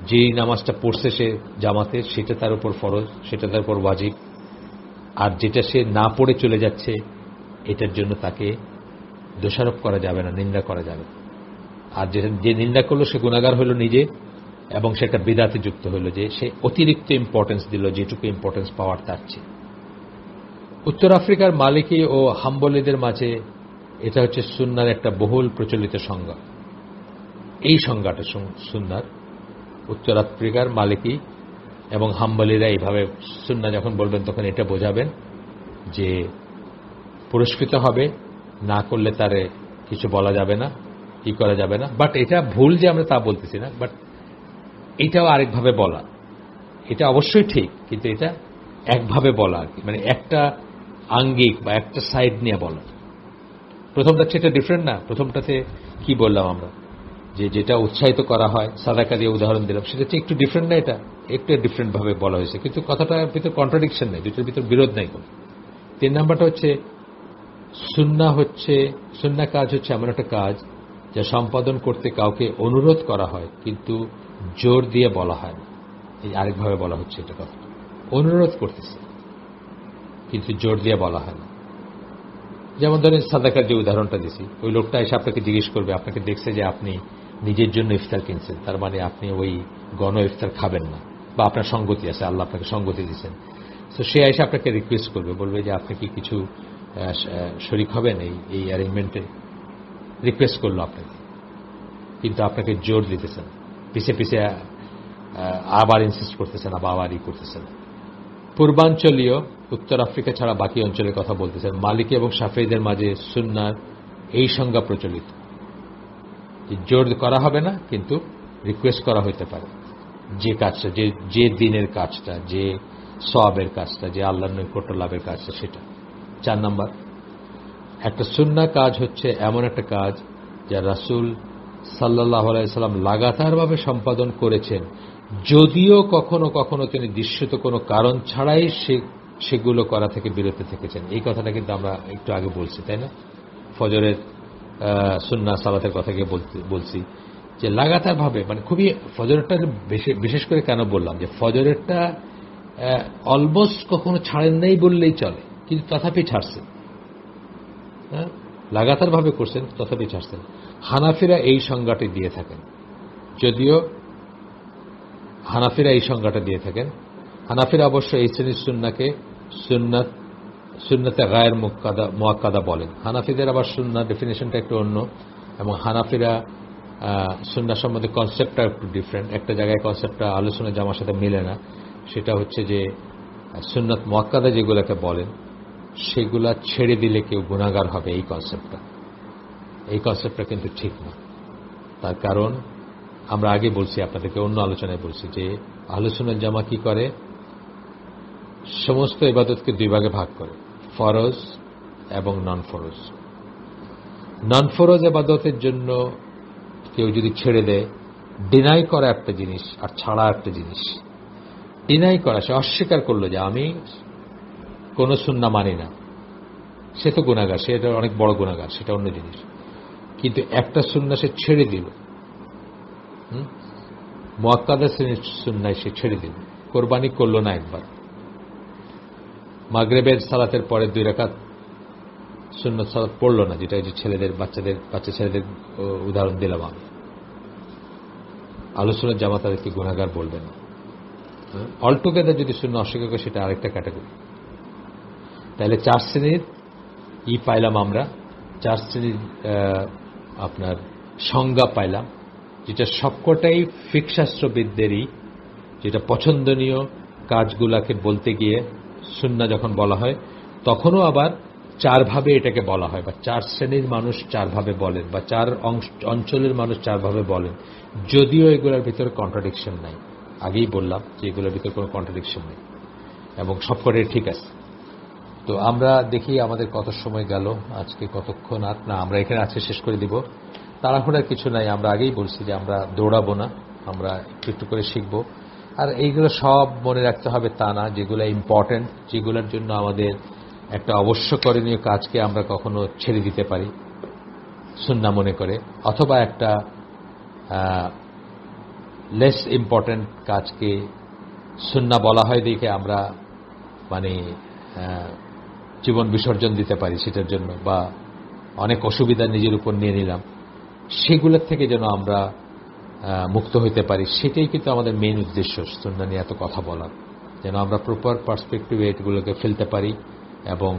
যেই নামাজটা পড়ছে সে জামাতে, সেটা তার উপর ফরজ, সেটা তার উপর ওয়াজিব। আর যেটা সে না পড়ে চলে যাচ্ছে, এটার জন্য তাকে দোষারোপ করা যাবে না, নিন্দা করা যাবে। আর যে নিন্দা করলো সে গুনাহগার হলো নিজে, এবং সেটা বিদআতে যুক্ত হলো, যে সে অতিরিক্ত ইম্পর্টেন্স দিল যেটুকু ইম্পর্টেন্স পাওয়ার তার চেয়ে। উত্তর আফ্রিকার মালিকি ও হাম্বলীদের মাঝে এটা হচ্ছে সুন্নার একটা বহুল প্রচলিত সংজ্ঞা। এই সংজ্ঞাটা সুন্নার উত্তর আফ্রিকার মালিকি এবং হাম্বলীরা এইভাবে সুন্নাহ যখন বলবেন তখন এটা বোঝাবেন যে পুরস্কৃত হবে, না করলে তারে কিছু বলা যাবে না, কি করা যাবে না। বাট এটা ভুল যে আমরা তা বলতেছি না, বাট এটাও আরেকভাবে বলা, এটা অবশ্যই ঠিক, কিন্তু এটা একভাবে বলা আর কি, মানে একটা আঙ্গিক বা একটা সাইড নিয়ে বলা। প্রথমটা সেটা ডিফারেন্ট না। প্রথমটাতে কি বললাম আমরা, যে যেটা উৎসাহিত করা হয়, সাদাকা দিয়ে উদাহরণ দিলাম, সেটা হচ্ছে একটু ডিফারেন্ট না, এটা একটু ডিফারেন্ট ভাবে বলা হয়েছে, কিন্তু কথাটার ভিতর কন্ট্রাডিকশন নেই, দুটোর ভিতর বিরোধ নাই কোনো। 3 নাম্বারটা হচ্ছে সুন্নাহ কাজ হচ্ছে এমন একটা কাজ যা সম্পাদন করতে কাউকে অনুরোধ করা হয় কিন্তু জোর দিয়ে বলা হয় না। এই আরেকভাবে বলা হচ্ছে এটা কথা, অনুরোধ করতেছে কিন্তু জোর দিয়ে বলা হয় না। যেমন ধরেন সাদাকার যে উদাহরণটা দিছি, ওই লোকটা এসে আপনাকে জিজ্ঞেস করবে, আপনাকে দেখছে যে আপনি নিজের জন্য ইফতার কিনছেন, তার মানে আপনি ওই গণ ইফতার খাবেন না, বা আপনার সঙ্গতি আছে, আল্লাহ আপনাকে সঙ্গতি দিচ্ছেন। তো সে এসে আপনাকে রিকোয়েস্ট করবে, বলবে যে আপনি কি কিছু শরিক হবেন এই অ্যারেঞ্জমেন্টে, রিকোয়েস্ট করলো আপনাকে, কিন্তু আপনাকে জোর দিতেছেন, পিছে পিছে আবার ইনসিস্ট করতেছেন, আবার করতেছেন। পূর্বাঞ্চলীয় উত্তর আফ্রিকা ছাড়া বাকি অঞ্চলের কথা বলতেছেন। মালিকি এবং শাফিঈদের মাঝে সুন্নাহর এই সংজ্ঞা প্রচলিত, জোর করা হবে না কিন্তু রিকোয়েস্ট করা হইতে পারে, যে কাজটা, যে দিনের কাজটা, যে সওয়াবের কাজটা, যে আল্লাহর নৈকট্য লাভের কাজটা, সেটা। 4 নাম্বার, একটা সুন্নাহ কাজ হচ্ছে এমন একটা কাজ যা রাসূল সাল্লাল্লাহু আলাইহি সাল্লাম লাগাতারভাবে সম্পাদন করেছেন, যদিও কখনো কখনো তিনি দৃশ্যত কোনো কারণ ছাড়াই সেগুলো করা থেকে বিরত থেকেছেন। এই কথাটা কিন্তু আমরা একটু আগে বলছি, তাই না? ফজরের সুন্নাহ সালাতের কথা গিয়ে বলছি যে লাগাতারভাবে, মানে খুবই ফজরেরটা বিশেষ করে কেন বললাম যে ফজরেরটা অলমোস্ট কখনো ছাড়েন নাই বললেই চলে, কিন্তু তথাপি ছাড়ছেন, হ্যাঁ, লাগাতারভাবে করছেন, তথাপি ছাড়ছেন। হানাফিরা এই সংজ্ঞাটি দিয়ে থাকেন, যদিও হানাফিরা এই সংজ্ঞাটা দিয়ে থাকেন। হানাফিরা অবশ্য এই শ্রেণীর সুন্নাহকে সুন্নাতে গায়ের মুআক্কাদা বলেন। হানাফিদের আবার সুন্নাহ ডেফিনেশনটা একটু অন্য, এবং হানাফিরা সুন্নাহ সম্বন্ধে কনসেপ্টটা একটু ডিফারেন্ট। একটা জায়গায় কনসেপ্টটা আলোচনা জামার সাথে মিলে না, সেটা হচ্ছে যে সুন্নাত মুআক্কাদা যেগুলোকে বলেন সেগুলা ছেড়ে দিলে কেউ গুনাহগার হবে, এই কনসেপ্টটা কিন্তু ঠিক না। তার কারণ আমরা আগে বলছি, আপনাদেরকে অন্য আলোচনায় বলছি যে আহলে সুন্নাত জামা কি করে, সমস্ত ইবাদতকে 2 ভাগে ভাগ করে, ফরজ এবং নন ফরজ। নন ফরজ ইবাদতের জন্য কেউ যদি ছেড়ে দেয়, ডিনাই করা একটা জিনিস আর ছাড়া একটা জিনিস। ডিনাই করা, সে অস্বীকার করলো যে আমি কোন সুন্নাহ মানি না, সে তো গুনাহগার, সে এটা অনেক বড় গুনাহগার, সেটা অন্য জিনিস। কিন্তু একটা সুন্নাহ সে ছেড়ে দিল, মুআক্কাদা শ্রেণীর সুন্নাহ সে ছেড়ে দিল, কোরবানি করলো না, একবার মাগরিবের সালাতের পরে 2 রাকাত সুন্নত সালাত পড়লো না, যেটা যে বাচ্চা ছেলেদের উদাহরণ দিলাম আমি, আহলে সুন্নাত জামাত তাদেরকে গুনাহগার বলবে না। অলটুগেদার যদি সুন্নাহ অস্বীকার করে, সেটা আরেকটা ক্যাটাগরি। তাহলে 4 শ্রেণীর পাইলাম আমরা, 4 শ্রেণীর আপনার সংজ্ঞা পাইলাম, যেটা সবকটাই ফিকহ শাস্ত্রবিদদেরই, যেটা পছন্দনীয় কাজগুলাকে বলতে গিয়ে সুন্নাহ যখন বলা হয়, তখনও আবার 4 ভাবে এটাকে বলা হয়, বা 4 শ্রেণীর মানুষ 4 ভাবে বলেন, বা 4 অঞ্চলের মানুষ 4 ভাবে বলেন, যদিও এগুলোর ভিতরে কন্ট্রাডিকশন নাই। আগেই বললাম যে এগুলোর ভিতরে কোনো কন্ট্রাডিকশন নেই এবং সবকটাই ঠিক আছে। তো আমরা দেখি আমাদের কত সময় গেল, আজকে কতক্ষণ, আর না আমরা এখানে আজকে শেষ করে দিব, তাড়াহুড়ার কিছু নাই। আমরা আগেই বলছি যে আমরা দৌড়াবো না, আমরা একটু একটু করে শিখব। আর এইগুলো সব মনে রাখতে হবে তা না, যেগুলো ইম্পর্টেন্ট, যেগুলোর জন্য আমাদের একটা অবশ্য করণীয় কাজকে আমরা কখনো ছেড়ে দিতে পারি সুন্নাহ মনে করে, অথবা একটা লেস ইম্পর্টেন্ট কাজকে সুন্নাহ বলা হয় দেখে আমরা মানে জীবন বিসর্জন দিতে পারি সেটার জন্য, বা অনেক অসুবিধা নিজের উপর নিয়ে নিলাম, সেগুলোর থেকে যেন আমরা মুক্ত হইতে পারি। সেটাই কিন্তু আমাদের মেইন উদ্দেশ্য সুন্নাহ নিয়ে এত কথা বলার, যেন আমরা প্রপার পার্সপেক্টিভে এগুলোকে ফেলতে পারি এবং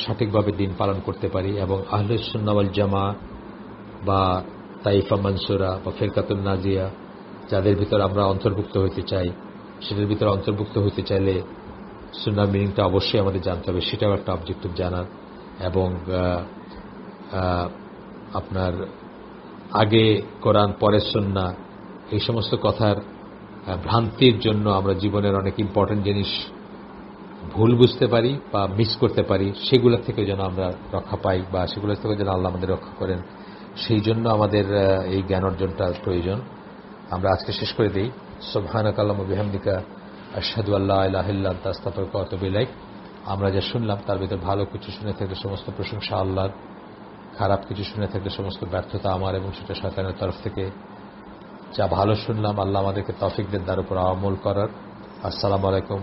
সঠিকভাবে দিন পালন করতে পারি এবং আহলুস সুন্নাহ ওয়াল জামা বা তাইফা মানসুরা বা ফিরকাতুন নাজিয়া যাদের ভিতর আমরা অন্তর্ভুক্ত হইতে চাই, সেটার ভিতরে অন্তর্ভুক্ত হইতে চাইলে সুন্নাহর মিনিংটা অবশ্যই আমাদের জানতে হবে, সেটাও একটা অবজেক্টিভ জানার। এবং আপনার আগে কোরআন পরে সুন্নাহ, এই সমস্ত কথার ভ্রান্তির জন্য আমরা জীবনের অনেক ইম্পর্টেন্ট জিনিস ভুল বুঝতে পারি বা মিস করতে পারি, সেগুলো থেকে যেন আমরা রক্ষা পাই বা সেগুলো থেকে যেন আল্লাহ আমাদের রক্ষা করেন, সেই জন্য আমাদের এই জ্ঞান অর্জনটা প্রয়োজন। আমরা আজকে শেষ করে দিই। সুবহানাকাল্লাহুম্মা বিহামদিকা আশহাদু আল্লা ইলাহা ইল্লা আনতা আস্তাগফিরুকা ওয়া আতুবু ইলাইক। আমরা যা শুনলাম তার ভিতর ভালো কিছু শুনে থাকলে সমস্ত প্রশংসা আল্লাহর, খারাপ কিছু শুনে থাকলে সমস্ত ব্যর্থতা আমার এবং সেটা শয়তানের তরফ থেকে। যা ভালো শুনলাম আল্লাহ আমাদেরকে তৌফিক দেন তার উপর আমল করার। আসসালামু আলাইকুম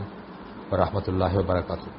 ওয়া রাহমাতুল্লাহি ওয়া বারাকাতুহু।